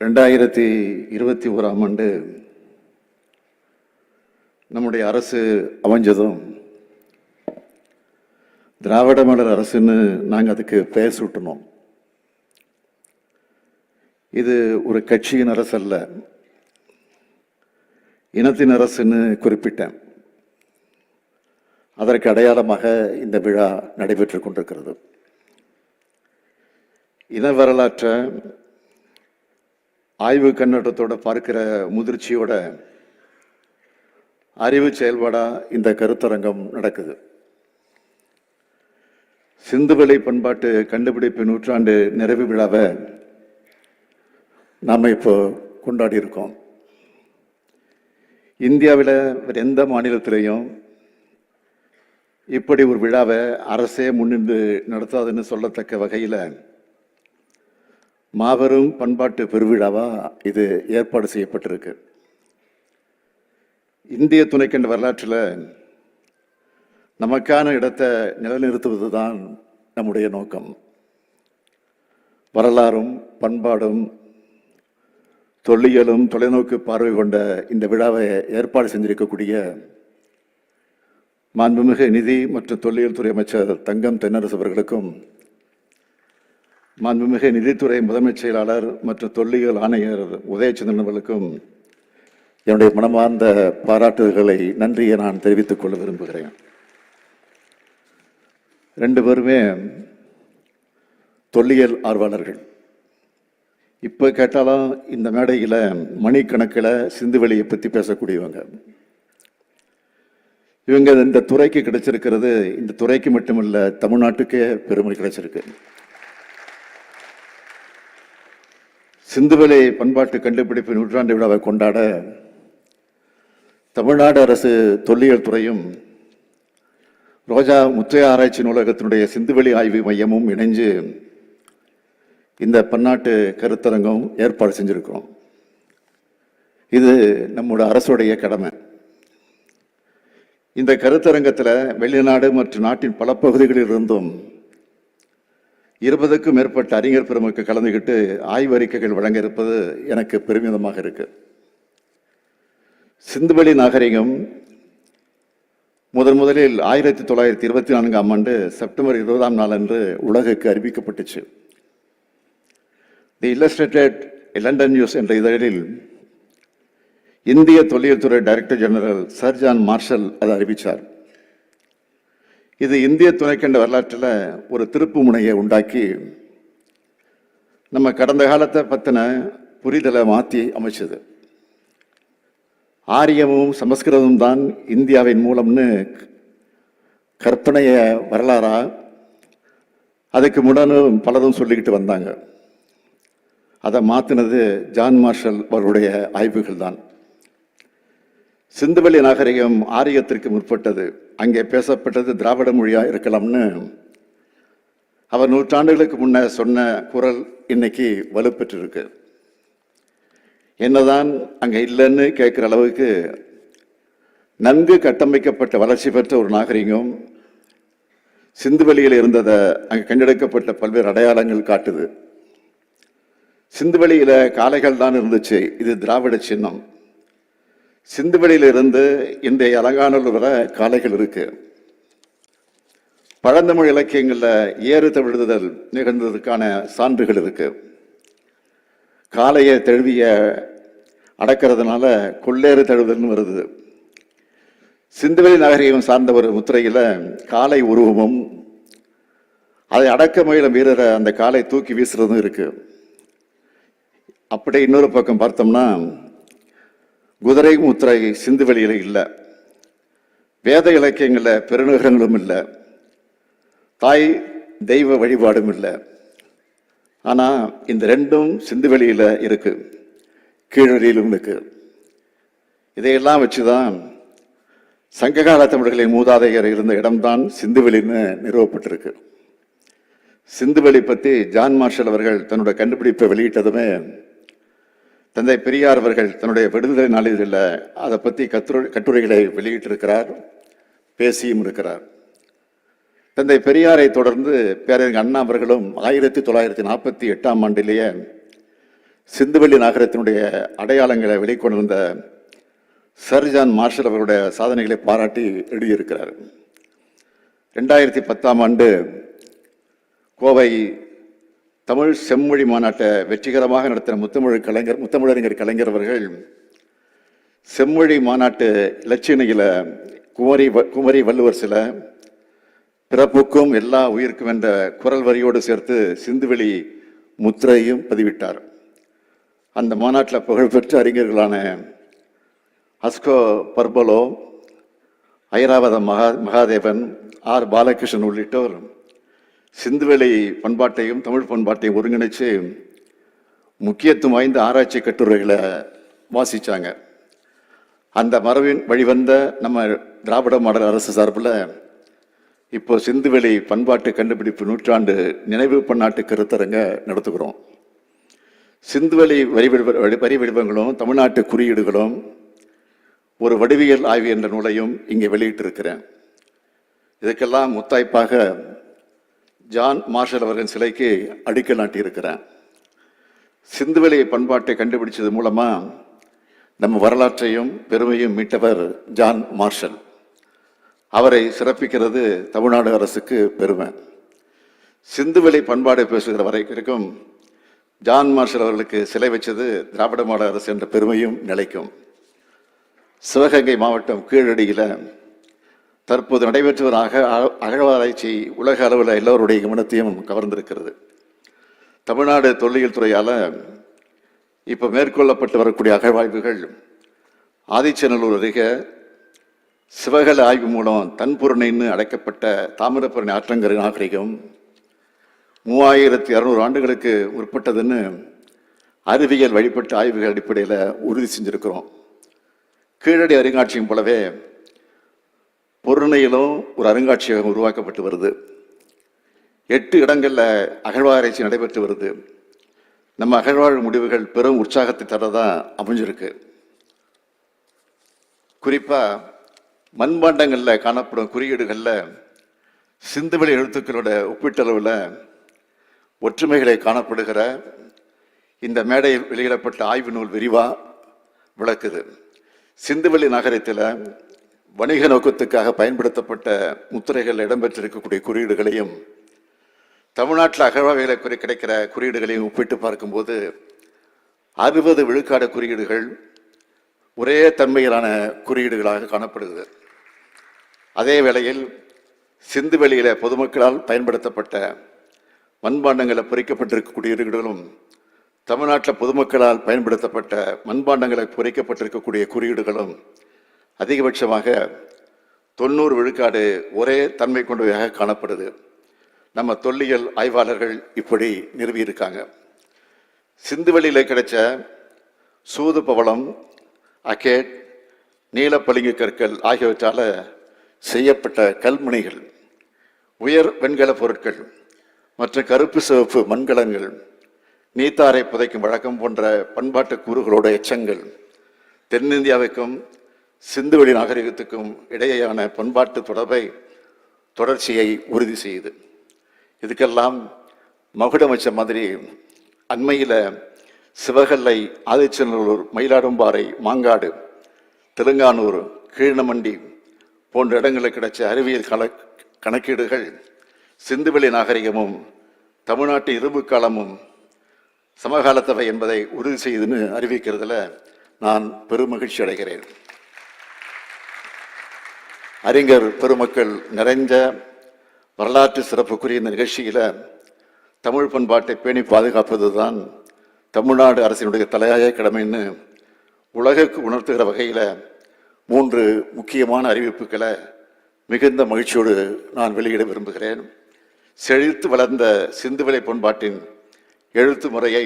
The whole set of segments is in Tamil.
2021ஆம் ஆண்டு நம்முடைய அரசு அமைஞ்சதும் திராவிட மாடல் அரசுன்னு நாங்கள் அதுக்கு பெயர் சூட்டினோம். இது ஒரு கட்சியின் அரசு அல்ல, இனத்தின் அரசுன்னு குறிப்பிட்டேன். அதற்கு அடையாளமாக இந்த விழா நடைபெற்றுக் கொண்டிருக்கிறது. இன வரலாற்றை ஆய்வு கண்ணோட்டத்தோட பார்க்கிற முதிர்ச்சியோட அறிவு செயல்பாடா இந்த கருத்தரங்கம் நடக்குது. சிந்துவெளி பண்பாட்டு கண்டுபிடிப்பு நூற்றாண்டு நிறைவு விழாவை நாம் இப்போ கொண்டாடி இருக்கோம். இந்தியாவில் வேறு எந்த மாநிலத்திலையும் இப்படி ஒரு விழாவை அரசே முன்னின்று நடத்தாதுன்னு சொல்லத்தக்க வகையில் மாபெரும் பண்பாட்டு பெருவிழாவா இது ஏற்பாடு செய்யப்பட்டிருக்கு. இந்திய துணைக்கண்ட வரலாற்றில் நமக்கான இடத்தை நிலைநிறுத்துவது தான் நம்முடைய நோக்கம். வரலாறும் பண்பாடும் தொல்லியலும் தொலைநோக்கு பார்வை கொண்ட இந்த விழாவை ஏற்பாடு செஞ்சிருக்கக்கூடிய மாண்புமிகு நிதி மற்றும் தொல்லியல் துறை அமைச்சர் தங்கம் தென்னரசு அவர்களுக்கும், மாண்புமிகு நிதித்துறை முதன்மைச் செயலாளர் மற்றும் தொல்லியல் ஆணையர் உதயச்சந்திரன் அவர்களுக்கும் என்னுடைய மனமார்ந்த பாராட்டுதல்களை நன்றியை நான் தெரிவித்துக் கொள்ள விரும்புகிறேன். ரெண்டு பேருமே தொல்லியல் ஆர்வலர்கள். இப்போ கேட்டாலும் இந்த மேடையில் மணிக்கணக்கில் சிந்துவெளியை பற்றி பேசக்கூடியவங்க. இவங்க இந்த துறைக்கு கிடைச்சிருக்கிறது இந்த துறைக்கு மட்டுமல்ல, தமிழ்நாட்டுக்கே பெருமை கிடைச்சிருக்கு. சிந்துவெளி பண்பாட்டு கண்டுபிடிப்பு நூற்றாண்டு விழாவை கொண்டாட தமிழ்நாடு அரசு தொல்லியல் துறையும் ரோஜா முத்தையா ஆராய்ச்சி நூலகத்தினுடைய சிந்துவெளி ஆய்வு மையமும் இணைஞ்சு இந்த பன்னாட்டு கருத்தரங்கம் ஏற்பாடு செஞ்சிருக்கிறோம். இது நம்முடைய அரசுடைய கடமை. இந்த கருத்தரங்கத்தில் வெளிநாடு மற்றும் நாட்டின் பல பகுதிகளில் இருந்தும் 20க்கும் மேற்பட்ட அறிஞர் பெருமக்கள் கலந்துக்கிட்டு ஆய்வறிக்கைகள் வழங்க இருப்பது எனக்கு பெருமிதமாக இருக்கு. சிந்துவெளி நாகரிகம் முதலில் 1924ஆம் ஆண்டு செப்டம்பர் 20ஆம் நாள் அன்று உலகுக்கு அறிவிக்கப்பட்டுச்சு. தி இல்லஸ்ட்ரேட்டட் லண்டன் நியூஸ் என்ற இதழில் இந்திய தொல்லியல் துறை director general sir John Marshall அதை அறிவித்தார். இது இந்திய துணைக்கண்ட வரலாற்றில் ஒரு திருப்பு முனையை உண்டாக்கி நம்ம கடந்த காலத்தை பற்றின புரிதலை மாற்றி அமைச்சது. ஆரியமும் சமஸ்கிருதமும் தான் இந்தியாவின் மூலம்னு கற்பனைய வரலாறா அதுக்கு முடனும் பலரும் சொல்லிக்கிட்டு வந்தாங்க. அதை மாற்றினது ஜான் மார்ஷல் அவருடைய ஆய்வுகள் தான். சிந்துவெளி நாகரிகம் ஆரியத்திற்கு முற்பட்டது, அங்கே பேசப்பட்டது திராவிட மொழியா இருக்கலாம்னு அவர் நூற்றாண்டுகளுக்கு முன்ன சொன்ன குரல் இன்னைக்கு வலுப்பெற்றிருக்கு. என்னதான் அங்கே இல்லைன்னு கேட்குற அளவுக்கு நன்கு கட்டமைக்கப்பட்ட வளர்ச்சி பெற்ற ஒரு நாகரிகம் சிந்துவெளியில் இருந்ததை அங்கே கண்டெடுக்கப்பட்ட பல்வேறு அடையாளங்கள் காட்டுது. சிந்துவெளியில் காளைகள் தான் இருந்துச்சு, இது திராவிட சின்னம். சிந்துவெளியில் இருந்து இன்றைய அலங்காநல்லூர் வரை காளைகள் இருக்கு. பழந்தமிழ் இலக்கியங்களில் ஏறு தழுவுதல் நிகழ்ந்ததற்கான சான்றுகள் இருக்கு. காளையை தழுவிய அடக்கிறதுனால கொள்ளேறு தழுவுதல்னு வருது. சிந்துவெளி நாகரிகம் சார்ந்த ஒரு முத்திரையில் காளை உருவமும் அதை அடக்க முயலும் வீரரை அந்த காளை தூக்கி வீசுறதும் இருக்கு. அப்படியே இன்னொரு பக்கம் பார்த்தோம்னா குதிரை முத்திரை சிந்துவெளியில் இல்லை. வேத இலக்கியங்களில் பெருநகரங்களும் இல்லை, தாய் தெய்வ வழிபாடும் இல்லை. ஆனால் இந்த ரெண்டும் சிந்துவெளியில் இருக்கு, கீழடியிலும் இருக்கு. இதையெல்லாம் வச்சுதான் சங்ககால தமிழர்களின் மூதாதையர் இருந்த இடம்தான் சிந்துவெளின்னு நிறுவப்பட்டிருக்கு. சிந்துவெளி பற்றி ஜான் மார்ஷல் அவர்கள் தன்னுடைய கண்டுபிடிப்பை வெளியிட்டதுமே தந்தை பெரியார் அவர்கள் தன்னுடைய விடுதலை நாளிதழில் அதை பற்றி கட்டுரைகளை வெளியிட்டிருக்கிறார், பேசியும் இருக்கிறார். தந்தை பெரியாரை தொடர்ந்து பேரறிஞர் அண்ணா அவர்களும் 1948ஆம் ஆண்டிலேயே சிந்துவெளி நகரத்தினுடைய அடையாளங்களை வெளிக்கொண்டு வந்த சர் ஜான் மார்ஷல் அவருடைய சாதனைகளை பாராட்டி எழுதியிருக்கிறார். 2010ஆம் ஆண்டு கோவை தமிழ் செம்மொழி மாநாட்டை வெற்றிகரமாக நடத்தின முத்தமிழறிஞர் கலைஞர் அவர்கள் செம்மொழி மாநாட்டு இலச்சினையில் குமரி வள்ளுவர் சில பிறப்புக்கும் எல்லா உயிருக்கும் என்ற குரல் வரியோடு சேர்த்து சிந்துவெளி முத்திரையும் பதிவிட்டார். அந்த மாநாட்டில் புகழ்பெற்ற அறிஞர்களான அஸ்கோ பர்பலோ, ஐராவத மகாதேவன், ஆர் பாலகிருஷ்ணன் உள்ளிட்டோர் சிந்துவெளி பண்பாட்டையும் தமிழ் பண்பாட்டையும் ஒருங்கிணைச்சு முக்கியத்துவம் வாய்ந்த ஆராய்ச்சி கட்டுரைகளை வாசித்தாங்க. அந்த மரபின் வழிவந்த நம்ம திராவிட மாடல் அரசு சார்பில் இப்போ சிந்துவெளி பண்பாட்டு கண்டுபிடிப்பு நூற்றாண்டு நினைவு பன்னாட்டு கருத்தரங்க நடத்துகிறோம். சிந்துவெளி வரி வடிவங்களும் தமிழ்நாட்டு குறியீடுகளும் ஒரு வடிவியல் ஆய்வு என்ற நூலையும் இங்கே வெளியிட்டிருக்கிறேன். இதுக்கெல்லாம் முத்தாய்ப்பாக ஜான் மார்ஷல் அவர்களின் சிலைக்கு அடிக்கல் நாட்டியிருக்கிறேன். சிந்துவெளி பண்பாட்டை கண்டுபிடிச்சது மூலமாக நம்ம வரலாற்றையும் பெருமையும் மீட்டவர் ஜான் மார்ஷல். அவரை சிறப்பிக்கிறது தமிழ்நாடு அரசுக்கு பெருமை. சிந்துவெளி பண்பாடை பேசுகிற வரைக்கும் ஜான் மார்ஷல் அவர்களுக்கு சிலை வச்சது திராவிட மாடல் அரசு என்ற பெருமையும் நிலைக்கும். சிவகங்கை மாவட்டம் கீழடியில் தற்போது நடைபெற்று வரும் அகழ்வாராய்ச்சி உலக அளவில் எல்லோருடைய கவனத்தையும் கவர்ந்திருக்கிறது. தமிழ்நாடு தொல்லியல் துறையால் இப்போ மேற்கொள்ளப்பட்டு வரக்கூடிய அகழ்வாய்வுகள் ஆதிச்சநல்லூர் அருகே சிவகலை ஆய்வு மூலம் தன்புரணைன்னு அழைக்கப்பட்ட தாமிரபரணி ஆற்றங்கரை நாகரிகம் 3600 ஆண்டுகளுக்கு முற்பட்டதுன்னு அறிவியல் வழிபட்ட ஆய்வுகள் அடிப்படையில் உறுதி செஞ்சிருக்கிறோம். கீழடி அருங்காட்சியகம் போலவே பொருணையிலும் ஒரு அருங்காட்சியகம் உருவாக்கப்பட்டு வருது. 8 இடங்களில் அகழ்வாராய்ச்சி நடைபெற்று வருது. நம்ம அகழ்வாய்வு முடிவுகள் பெரும் உற்சாகத்தை தரதா அமைஞ்சிருக்கு. குறிப்பாக மண்பாண்டங்களில் காணப்படும் குறியீடுகளில் சிந்துவெளி எழுத்துக்களோட ஒப்பீட்டளவில் ஒற்றுமைகளை காணப்படுகிற இந்த மேடையில் வெளியிடப்பட்ட ஆய்வு நூல் விரிவாக விளக்குது. சிந்துவெளி நகரத்தில் வணிக நோக்கத்துக்காக பயன்படுத்தப்பட்ட முத்திரைகள் இடம்பெற்றிருக்கக்கூடிய குறியீடுகளையும் தமிழ்நாட்டில் அகழ்வாய்வுகளை கிடைக்கிற குறியீடுகளையும் ஒப்பிட்டு பார்க்கும்போது 60 விழுக்காடு குறியீடுகள் ஒரே தன்மையிலான குறியீடுகளாக காணப்படுகிறது. அதே வேளையில் சிந்துவெளியில் பொதுமக்களால் பயன்படுத்தப்பட்ட மண்பாண்டங்களில் பொறிக்கப்பட்டிருக்கக்கூடிய குறியீடுகளும் தமிழ்நாட்டில் பொதுமக்களால் பயன்படுத்தப்பட்ட மண்பாண்டங்களில் பொறிக்கப்பட்டிருக்கக்கூடிய குறியீடுகளும் அதிகபட்சமாக 90 விழுக்காடு ஒரே தன்மை கொண்டவையாக காணப்படுது. நம்ம தொல்லியல் ஆய்வாளர்கள் இப்படி நிறுவியிருக்காங்க. சிந்துவெளியில் கிடைச்ச சூது பவளம், அகேட், நீலப்பளிங்கு கற்கள் ஆகியவற்றால் செய்யப்பட்ட கல்முனைகள், உயர் வெண்கல பொருட்கள் மற்றும் கருப்பு சிவப்பு மண்கலங்கள், நீத்தாரை புதைக்கும் வழக்கம் போன்ற பண்பாட்டு கூறுகளோட எச்சங்கள் தென்னிந்தியாவுக்கும் சிந்துவெளி நாகரிகத்துக்கும் இடையேயான பண்பாட்டு தொடர்ச்சியை உறுதி செய்யுது. இதுக்கெல்லாம் மகுடம் வச்ச மாதிரி அண்மையில் சிவகல்லை, ஆதிச்சநல்லூர், மயிலாடும்பாறை, மாங்காடு, தெலுங்கானூர், கீழ்நமண்டி போன்ற இடங்களில் கிடைச்ச அறிவியல் கணக்கீடுகள் சிந்துவெளி நாகரிகமும் தமிழ்நாட்டு இரும்பு காலமும் சமகாலத்தவை என்பதை உறுதி செய்துன்னு அறிவிக்கிறதுல நான் பெருமகிழ்ச்சி அடைகிறேன். அறிஞர் பெருமக்கள் நிறைந்த வரலாற்று சிறப்புக்குரிய இந்த நிகழ்ச்சியில் தமிழ் பண்பாட்டை பேணி பாதுகாப்பது தான் தமிழ்நாடு அரசினுடைய தலையாய கடமைன்னு உலகுக்கு உணர்த்துகிற வகையில் 3 முக்கியமான அறிவிப்புகளை மிகுந்த மகிழ்ச்சியோடு நான் வெளியிட விரும்புகிறேன். செழித்து வளர்ந்த சிந்துவெளி பண்பாட்டின் எழுத்து முறையை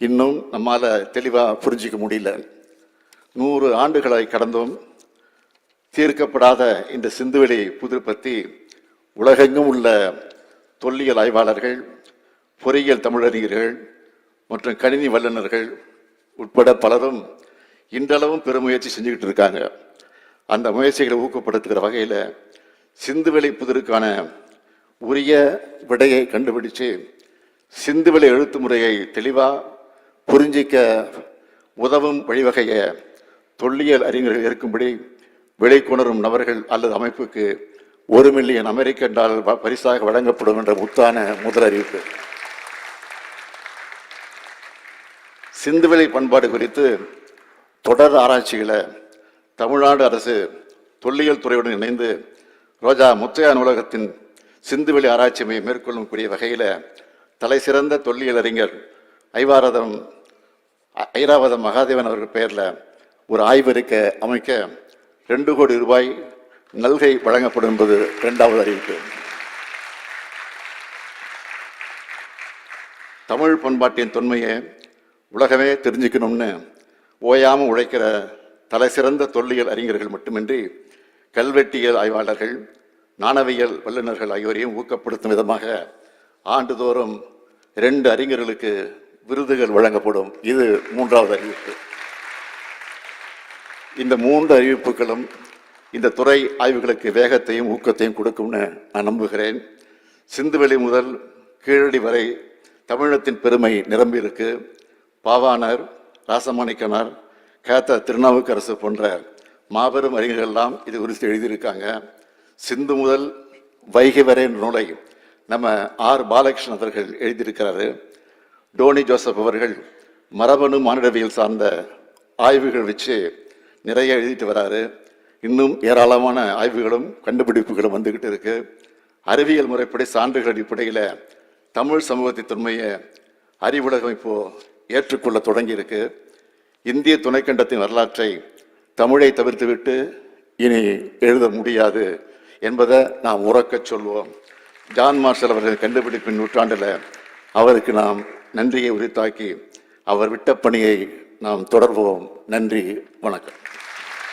இன்னும் நம்மால் தெளிவாக புரிஞ்சிக்க முடியல. 100 ஆண்டுகளை கடந்தும் தீர்க்கப்படாத இந்த சிந்துவெளி புதிர் பற்றி உலகெங்கும் உள்ள தொல்லியல் ஆய்வாளர்கள், பொறியியல் தமிழறிஞர்கள் மற்றும் கணினி வல்லுநர்கள் உட்பட பலரும் இன்றளவும் பெருமுயற்சி செஞ்சுக்கிட்டு இருக்காங்க. அந்த முயற்சிகளை ஊக்கப்படுத்துகிற வகையில் சிந்துவெளி புதிருக்கான உரிய விடையை கண்டுபிடிச்சு சிந்துவெளி எழுத்து முறையை தெளிவாக புரிஞ்சிக்க உதவும் வழிவகைய தொல்லியல் அறிஞர்கள் இருக்கும்படி விலைக்குணரும் நபர்கள் அல்லது அமைப்புக்கு $1 மில்லியன் அமெரிக்கன் பரிசாக வழங்கப்படும் என்ற முத்தான முதல் அறிவிப்பு. சிந்துவெளி பண்பாடு குறித்து தொடர் ஆராய்ச்சிகளை தமிழ்நாடு அரசு தொல்லியல் துறையுடன் இணைந்து ரோஜா முத்தையா நூலகத்தின் சிந்துவெளி ஆராய்ச்சி மையம் மேற்கொள்ளும் கூடிய வகையில் தலை சிறந்த தொல்லியல் அறிஞர் ஐராவதம் மகாதேவன் அவர்கள் பெயரில் ஒரு ஆய்வறிக்கை அமைக்க $2 கோடி நல்கை வழங்கப்படும் என்பது 2வது அறிவிப்பு. தமிழ் பண்பாட்டின் தொன்மையை உலகமே தெரிஞ்சுக்கணும்னு ஓயாமல் உழைக்கிற தலை சிறந்த தொல்லியல் அறிஞர்கள் மட்டுமின்றி கல்வெட்டியல் ஆய்வாளர்கள், நாணயவியல் வல்லுநர்கள் ஆகியோரையும் ஊக்கப்படுத்தும் விதமாக ஆண்டுதோறும் 2 அறிஞர்களுக்கு விருதுகள் வழங்கப்படும். இது 3வது அறிவிப்பு. இந்த 3 அறிவிப்புகளும் இந்த துறை ஆய்வுகளுக்கு வேகத்தையும் ஊக்கத்தையும் கொடுக்கும்னு நான் நம்புகிறேன். சிந்துவெளி முதல் கீழடி வரை தமிழத்தின் பெருமை நிரம்பி இருக்கு. பாவாணர், ராசமாணிக்கனார், கேத்த திருநாவுக்கரசு போன்ற மாபெரும் அறிஞர்கள்லாம் இது குறித்து எழுதியிருக்காங்க. சிந்து முதல் வைகை வரை நூலை நம்ம பாலகிருஷ்ணன் அவர்கள் எழுதியிருக்கிறாரு. டோனி ஜோசப் அவர்கள் மரபணு மானிடவியல் சார்ந்த ஆய்வுகள் வச்சு நிறைய எழுதிட்டு வராரு. இன்னும் ஏராளமான ஆய்வுகளும் கண்டுபிடிப்புகளும் வந்துகிட்டு இருக்கு. அறிவியல் முறைப்படி சான்றுகள் அடிப்படையில் தமிழ் சமூகத்தின் தொன்மையை அறிவுலகம் இப்போ ஏற்றுக்கொள்ள தொடங்கி இருக்கு. இந்திய துணைக்கண்டத்தின் வரலாற்றை தமிழை தவிர்த்துவிட்டு இனி எழுத முடியாது என்பதை நாம் உறக்கச் சொல்வோம். ஜான் மார்ஷல் அவர்கள் கண்டுபிடிப்பின் நூற்றாண்டில் அவருக்கு நாம் நன்றியை உரித்தாக்கி அவர் விட்ட பணியை நாம் தொடர்வோம். நன்றி, வணக்கம்.